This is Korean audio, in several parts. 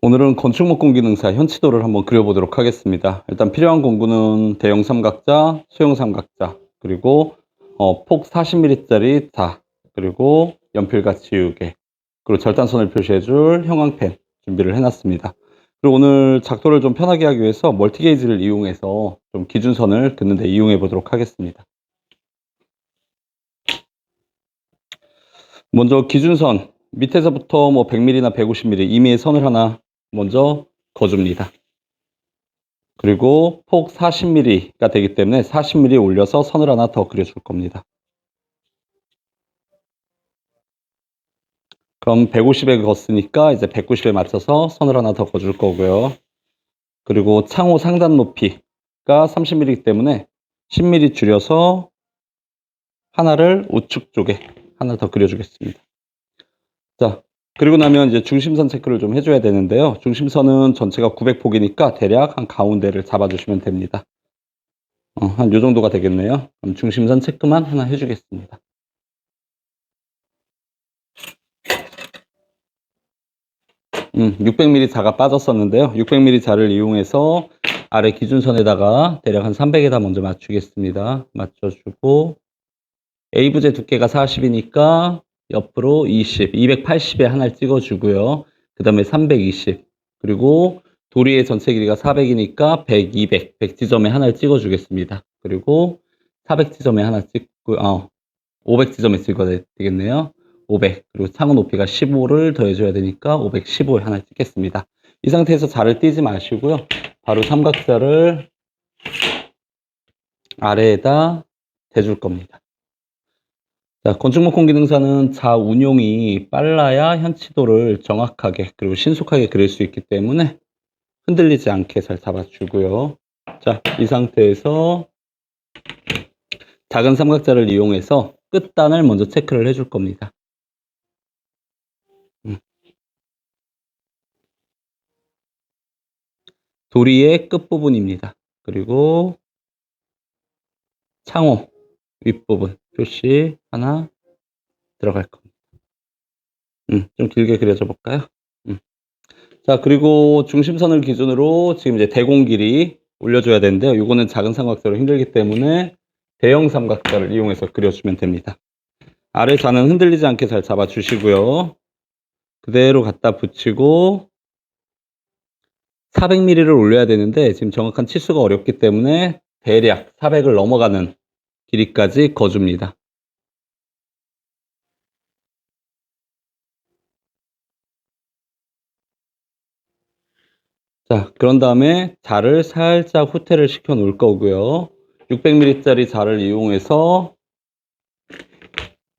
오늘은 건축목공 기능사 현치도를 한번 그려보도록 하겠습니다. 일단 필요한 공구는 대형 삼각자, 소형 삼각자, 그리고 폭 40mm짜리 자, 그리고 연필과 지우개, 그리고 절단선을 표시해줄 형광펜 준비를 해놨습니다. 그리고 오늘 작도를 좀 편하게 하기 위해서 멀티게이지를 이용해서 좀 기준선을 긋는 데 이용해 보도록 하겠습니다. 먼저 기준선 밑에서부터 뭐 100mm나 150mm 이미의 선을 하나 먼저 그어줍니다. 그리고 폭 40mm가 되기 때문에 40mm 올려서 선을 하나 더 그려줄 겁니다. 그럼 150에 그었으니까 이제 190에 맞춰서 선을 하나 더 그어줄 거고요. 그리고 창호 상단 높이가 30mm이기 때문에 10mm 줄여서 하나를 우측 쪽에 하나 더 그려주겠습니다. 자, 그리고 나면 이제 중심선 체크를 좀 해줘야 되는데요. 중심선은 전체가 900폭이니까 대략 한 가운데를 잡아주시면 됩니다. 한 요 정도가 되겠네요. 그럼 중심선 체크만 하나 해주겠습니다. 음, 600mm 자가 빠졌었는데요. 600mm 자를 이용해서 아래 기준선에다가 대략 한 300에다 먼저 맞추겠습니다. 맞춰주고 A부재 두께가 40이니까 옆으로 20, 280에 하나를 찍어주고요. 그 다음에 320, 그리고 도리의 전체 길이가 400이니까 100, 200, 100지점에 하나를 찍어주겠습니다. 그리고 400지점에 하나 찍고, 500지점에 찍어야 되겠네요. 500, 그리고 창호 높이가 15를 더해줘야 되니까 515에 하나 찍겠습니다. 이 상태에서 자를 띄지 마시고요. 바로 삼각자를 아래에다 대줄 겁니다. 자, 건축목공 기능사는 자 운용이 빨라야 현치도를 정확하게 그리고 신속하게 그릴 수 있기 때문에 흔들리지 않게 잘 잡아주고요. 자, 이 상태에서 작은 삼각자를 이용해서 끝단을 먼저 체크를 해줄 겁니다. 도리의 끝부분입니다. 그리고 창호 윗부분 표시 하나 들어갈 겁니다. 좀 길게 그려줘 볼까요? 자, 그리고 중심선을 기준으로 지금 이제 대공 길이 올려줘야 되는데요. 이거는 작은 삼각자로 힘들기 때문에 대형 삼각자를 이용해서 그려주면 됩니다. 아래 자는 흔들리지 않게 잘 잡아주시고요. 그대로 갖다 붙이고 400mm를 올려야 되는데 지금 정확한 치수가 어렵기 때문에 대략 400을 넘어가는 길이까지 그어줍니다. 자, 그런 다음에 자를 살짝 후퇴를 시켜 놓을 거고요. 600mm짜리 자를 이용해서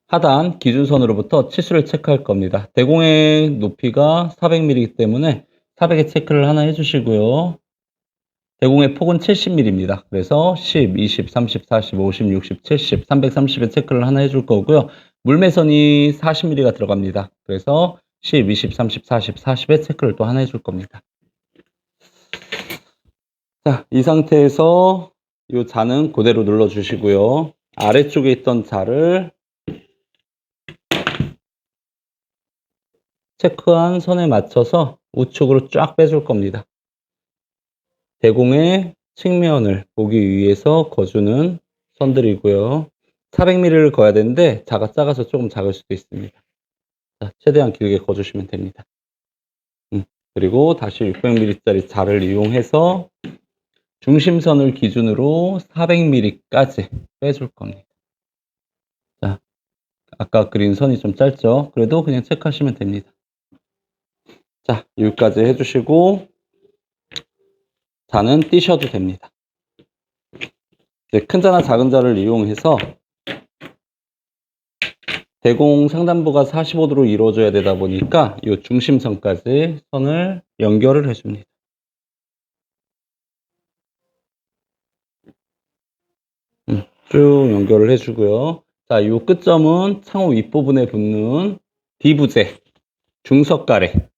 하단 기준선으로부터 치수를 체크할 겁니다. 대공의 높이가 400mm이기 때문에 400에 체크를 하나 해주시고요. 대공의 폭은 70mm입니다. 그래서 10, 20, 30, 40, 50, 60, 70, 330에 체크를 하나 해줄 거고요. 물매선이 40mm가 들어갑니다. 그래서 10, 20, 30, 40, 40에 체크를 또 하나 해줄 겁니다. 자, 이 상태에서 이 자는 그대로 눌러주시고요. 아래쪽에 있던 자를 체크한 선에 맞춰서 우측으로 쫙 빼줄 겁니다. 대공의 측면을 보기 위해서 그어주는 선들이고요. 400mm를 그어야 되는데 자가 작아서 조금 작을 수도 있습니다. 자, 최대한 길게 그어주시면 됩니다. 그리고 다시 600mm짜리 자를 이용해서 중심선을 기준으로 400mm까지 빼줄 겁니다. 자, 아까 그린 선이 좀 짧죠? 그래도 그냥 체크하시면 됩니다. 자, 여기까지 해주시고 자는 띄셔도 됩니다. 이제 큰 자나 작은 자를 이용해서 대공 상단부가 45도로 이루어져야 되다 보니까 이 중심선까지 선을 연결을 해줍니다. 쭉 연결을 해주고요. 자, 이 끝점은 창호 윗부분에 붙는 D부재 중석가래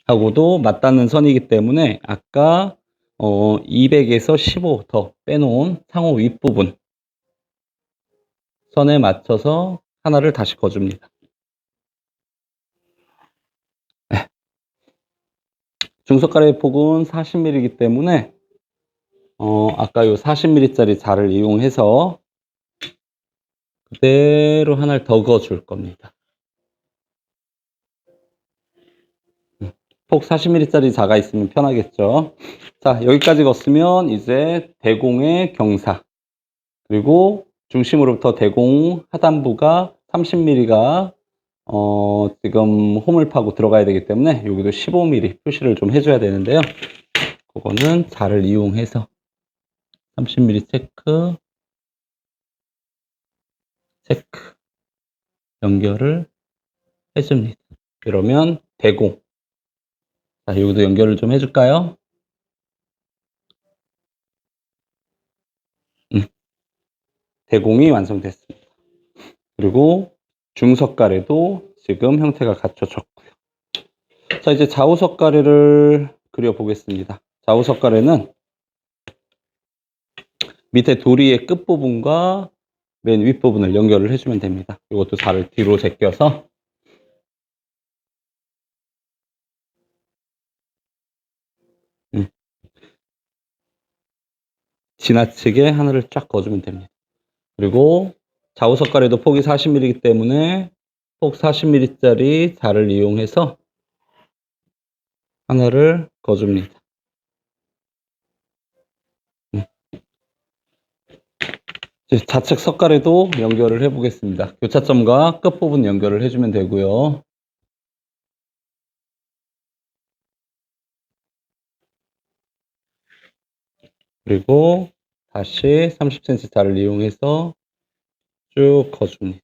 하고도 맞닿는 선이기 때문에 아까 200에서 15 더 빼놓은 창호 윗부분 선에 맞춰서 하나를 다시 그어줍니다. 중석가래의 폭은 40mm이기 때문에 아까 요 40mm짜리 자를 이용해서 그대로 하나를 더 그어줄 겁니다. 폭 40mm짜리 자가 있으면 편하겠죠. 자, 여기까지 걷으면 이제 대공의 경사, 그리고 중심으로부터 대공 하단부가 30mm가 지금 홈을 파고 들어가야 되기 때문에 여기도 15mm 표시를 좀 해줘야 되는데요. 그거는 자를 이용해서 30mm 체크 연결을 해줍니다. 그러면 대공, 자, 여기도 연결을 좀 해줄까요? 대공이 완성됐습니다. 그리고 중석가래도 지금 형태가 갖춰졌고요. 자, 이제 좌우석가래를 그려보겠습니다. 좌우석가래는 밑에 도리의 끝부분과 맨 윗부분을 연결을 해주면 됩니다. 이것도 자를 뒤로 제껴서 지나치게 하늘을 쫙 그어주면 됩니다. 그리고 좌우석가래도 폭이 40mm이기 때문에 폭 40mm짜리 자를 이용해서 하나를 그어줍니다. 좌측 석가래도 연결을 해 보겠습니다. 교차점과 끝부분 연결을 해주면 되고요. 그리고 다시 30cm 자를 이용해서 쭉 그어줍니다.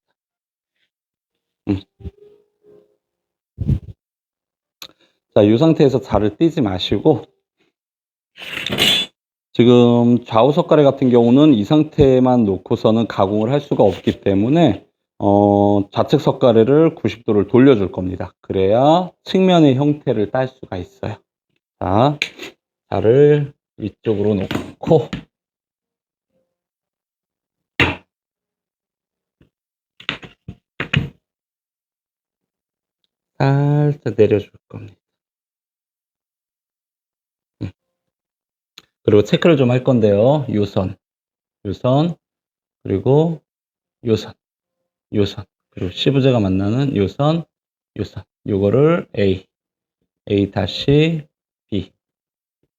자, 이 상태에서 자를 띄지 마시고, 지금 좌우석가래 같은 경우는 이 상태만 놓고서는 가공을 할 수가 없기 때문에 좌측 석가래를 90도를 돌려줄 겁니다. 그래야 측면의 형태를 딸 수가 있어요. 자, 자를 위쪽으로 놓고 살짝 내려줄 겁니다. 그리고 체크를 좀 할 건데요. 요선, 그리고 요선, 그리고 C부재가 만나는 요선, 요거를 A 다시 B,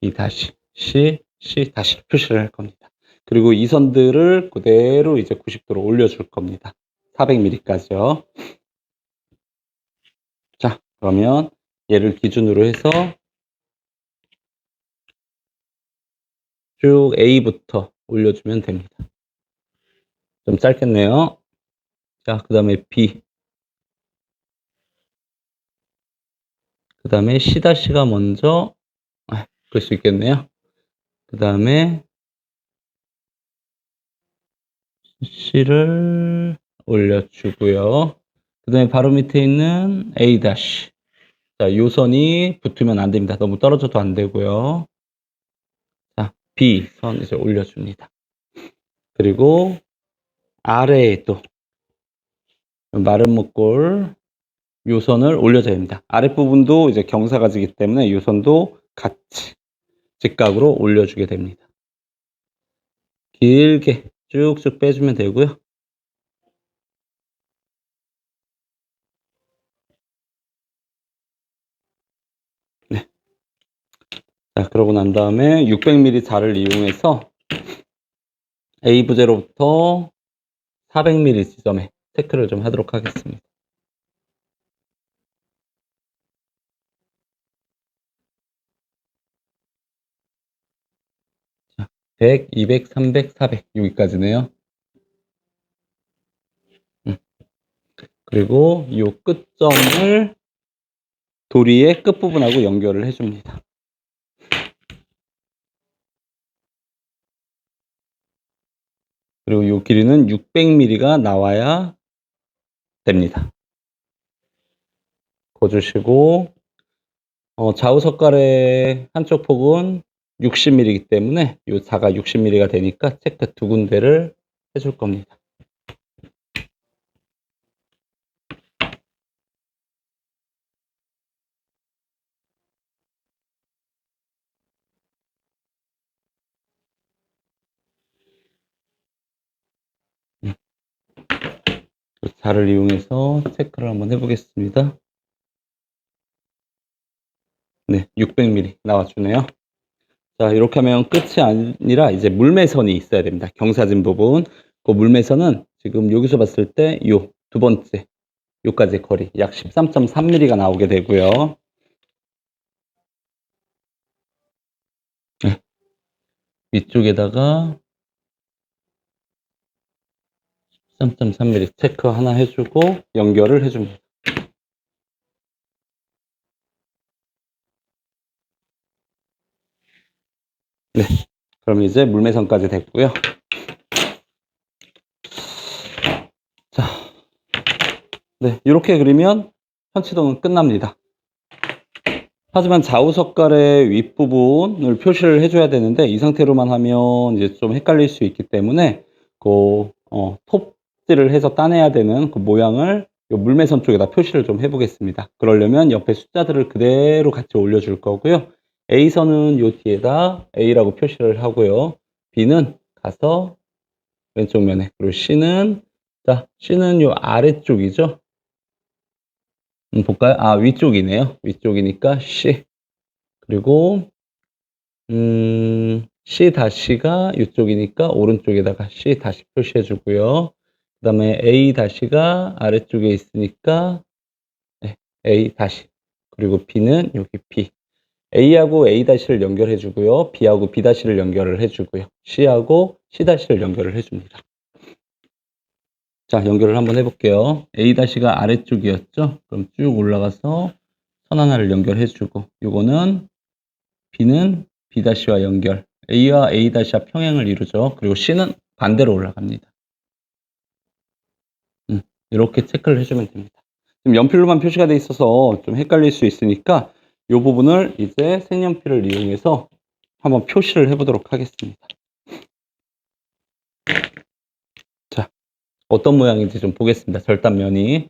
B 다시 C 다시 표시를 할 겁니다. 그리고 이 선들을 그대로 이제 90도로 올려줄 겁니다. 400mm까지요. 자, 그러면 얘를 기준으로 해서 쭉 A부터 올려주면 됩니다. 좀 짧겠네요. 자, 그 다음에 B, 그 다음에 C-가 먼저, 그럴 수 있겠네요. 그 다음에 C를 올려주고요. 그 다음에 바로 밑에 있는 A-. 자, 요 선이 붙으면 안 됩니다. 너무 떨어져도 안 되고요. 자, B 선 이제 올려줍니다. 그리고 아래에 또 마른 목골 요 선을 올려줘야 됩니다. 아랫부분도 이제 경사가 지기 때문에 요 선도 같이 직각으로 올려주게 됩니다. 길게 쭉쭉 빼주면 되고요. 네. 자, 그러고 난 다음에 600mm 자를 이용해서 A 부재로부터 400mm 지점에 체크를 좀 하도록 하겠습니다. 자, 100, 200, 300, 400 여기까지네요. 그리고 이 끝점을 도리의 끝부분하고 연결을 해줍니다. 그리고 이 길이는 600mm가 나와야 됩니다. 그어주시고 좌우석가래 한쪽 폭은 60mm이기 때문에 이 자가 60mm가 되니까 체크 두 군데를 해줄 겁니다. 자를 이용해서 체크를 한번 해보겠습니다. 네, 600mm 나와주네요. 자, 이렇게 하면 끝이 아니라 이제 물매선이 있어야 됩니다. 경사진 부분. 그 물매선은 지금 여기서 봤을 때 요 두 번째, 요까지 거리 약 13.3mm가 나오게 되고요. 네. 위쪽에다가 13.3mm 체크 하나 해주고 연결을 해줍니다. 네, 그럼 이제 물매선까지 됐고요. 자, 네, 이렇게 그리면 편치동은 끝납니다. 하지만 좌우석갈의 윗부분을 표시를 해줘야 되는데 이 상태로만 하면 이제 좀 헷갈릴 수 있기 때문에 톱질을 해서 따내야 되는 그 모양을 요 물매선 쪽에다 표시를 좀 해보겠습니다. 그러려면 옆에 숫자들을 그대로 같이 올려줄 거고요. A선은 요 뒤에다 A라고 표시를 하고요. B는 가서 왼쪽 면에, 그리고 C는 요 아래쪽이죠. 볼까요? 아, 위쪽이네요. 위쪽이니까 C. 그리고 C-가 이쪽이니까 오른쪽에다가 C 다시 표시해 주고요. 그 다음에 A 다시가 아래쪽에 있으니까 네, A 다시. 그리고 B는 여기 B. A하고 A 다시를 연결해 주고요. B하고 B 다시를 연결을 해 주고요. C하고 C 다시를 연결을 해 줍니다. 자, 연결을 한번 해볼게요. A 다시가 아래쪽이었죠? 그럼 쭉 올라가서 선 하나를 연결해 주고, 요거는 B는 B 다시와 연결. A와 A 다시와 평행을 이루죠. 그리고 C는 반대로 올라갑니다. 이렇게 체크를 해주면 됩니다. 지금 연필로만 표시가 돼 있어서 좀 헷갈릴 수 있으니까 이 부분을 이제 색연필을 이용해서 한번 표시를 해보도록 하겠습니다. 자, 어떤 모양인지 좀 보겠습니다. 절단면이.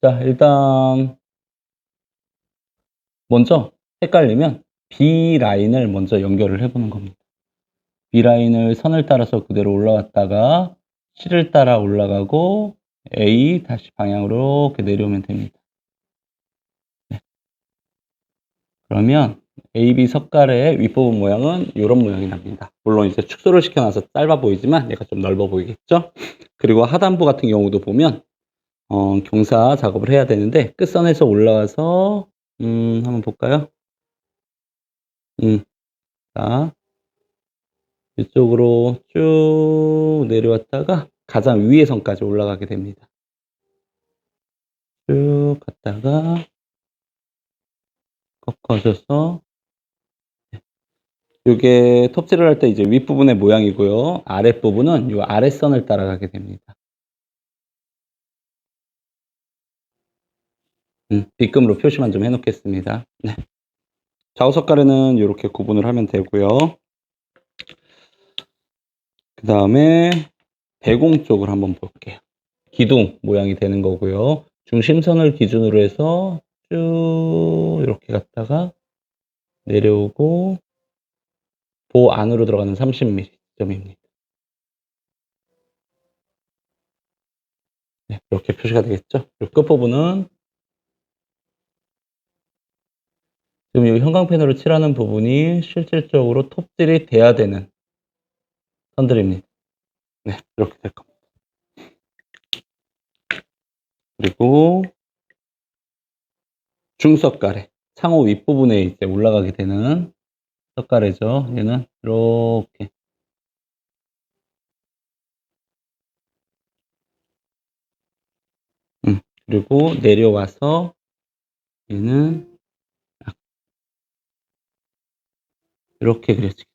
자, 일단 먼저 헷갈리면 B 라인을 먼저 연결을 해보는 겁니다. B 라인을 선을 따라서 그대로 올라왔다가 C를 따라 올라가고 A 다시 방향으로 이렇게 내려오면 됩니다. 네. 그러면 AB 석갈의 윗부분 모양은 이런 모양이 납니다. 물론 이제 축소를 시켜놔서 짧아 보이지만 얘가 좀 넓어 보이겠죠? 그리고 하단부 같은 경우도 보면 경사 작업을 해야 되는데 끝선에서 올라와서 한번 볼까요? 자, 이쪽으로 쭉 내려왔다가 가장 위의 선까지 올라가게 됩니다. 쭉 갔다가 꺾어져서 이게 톱질을 할 때 이제 윗부분의 모양이고요. 아랫부분은 이 아랫선을 따라가게 됩니다. 빗금으로 표시만 좀 해놓겠습니다. 네. 좌우석가래는 이렇게 구분을 하면 되고요. 그 다음에 배공 쪽을 한번 볼게요. 기둥 모양이 되는 거고요. 중심선을 기준으로 해서 쭉 이렇게 갔다가 내려오고 보 안으로 들어가는 30mm 점입니다. 네, 이렇게 표시가 되겠죠. 그리고 끝부분은 지금 이 형광펜으로 칠하는 부분이 실질적으로 톱질이 돼야 되는 선들입니다. 네, 이렇게 될 겁니다. 그리고 중석가래, 창호 윗부분에 이제 올라가게 되는 석가래죠. 얘는 이렇게 그리고 내려와서 얘는 이렇게 그려지게.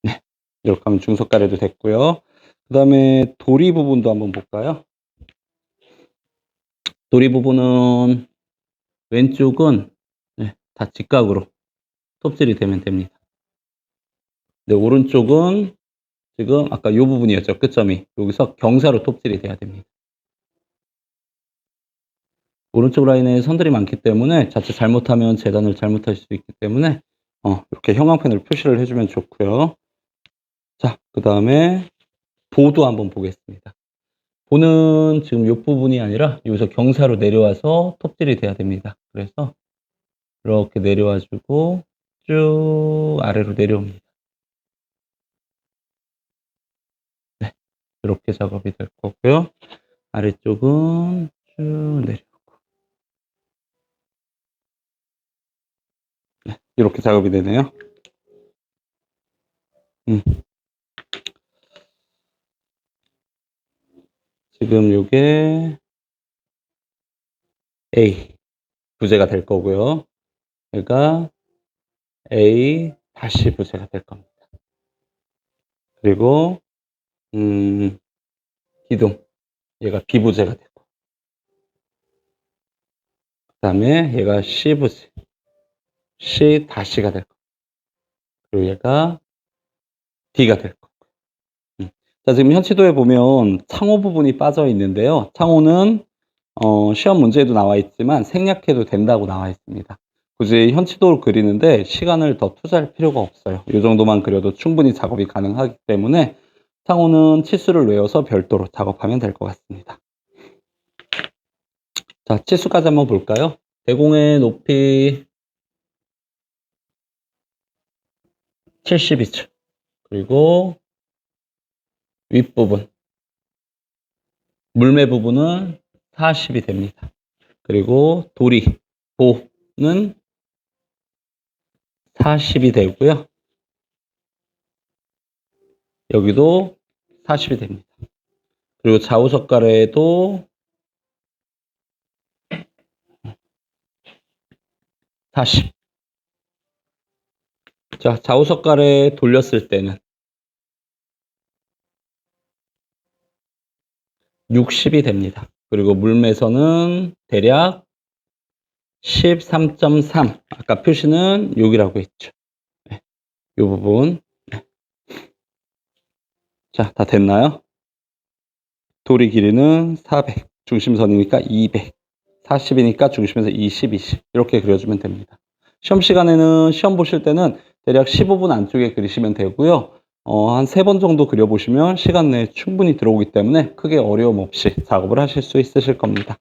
네, 이렇게 하면 중석가래도 됐고요. 그 다음에 도리 부분도 한번 볼까요? 도리 부분은 왼쪽은 네, 다 직각으로 톱질이 되면 됩니다. 네, 오른쪽은 지금 아까 이 부분이었죠. 끝점이. 여기서 경사로 톱질이 돼야 됩니다. 오른쪽 라인에 선들이 많기 때문에 자칫 잘못하면 재단을 잘못하실 수 있기 때문에 이렇게 형광펜으로 표시를 해주면 좋고요. 자, 그 다음에 보도 한번 보겠습니다. 보는 지금 요 부분이 아니라 여기서 경사로 내려와서 톱질이 돼야 됩니다. 그래서 이렇게 내려와주고 쭉 아래로 내려옵니다. 네, 이렇게 작업이 될 거고요. 아래쪽은 쭉 내려오고. 네, 이렇게 작업이 되네요. 지금 요게 A 부재가 될 거고요. 얘가 A 다시 부재가 될 겁니다. 그리고 기둥 얘가 B 부재가 되고, 그 다음에 얘가 C 부재, C 다시가 될 거고, 그리고 얘가 D가 될 거고. 자, 지금 현치도에 보면 창호 부분이 빠져 있는데요. 창호는 시험 문제에도 나와 있지만 생략해도 된다고 나와 있습니다. 굳이 현치도를 그리는데 시간을 더 투자할 필요가 없어요. 이 정도만 그려도 충분히 작업이 가능하기 때문에 창호는 치수를 외워서 별도로 작업하면 될 것 같습니다. 자, 치수까지 한번 볼까요? 대공의 높이 70이죠. 그리고 윗부분, 물매 부분은 40이 됩니다. 그리고 도리, 보는 40이 되고요. 여기도 40이 됩니다. 그리고 좌우석가래도 40. 자, 좌우석가래 돌렸을 때는 60이 됩니다. 그리고 물매선은 대략 13.3. 아까 표시는 6이라고 했죠. 네, 이 부분. 네. 자, 다 됐나요? 도리 길이는 400. 중심선이니까 200. 40이니까 중심에서 20, 20. 이렇게 그려주면 됩니다. 시험 시간에는 시험 보실 때는 대략 15분 안쪽에 그리시면 되고요. 한 3번 정도 그려보시면 시간 내에 충분히 들어오기 때문에 크게 어려움 없이 작업을 하실 수 있으실 겁니다.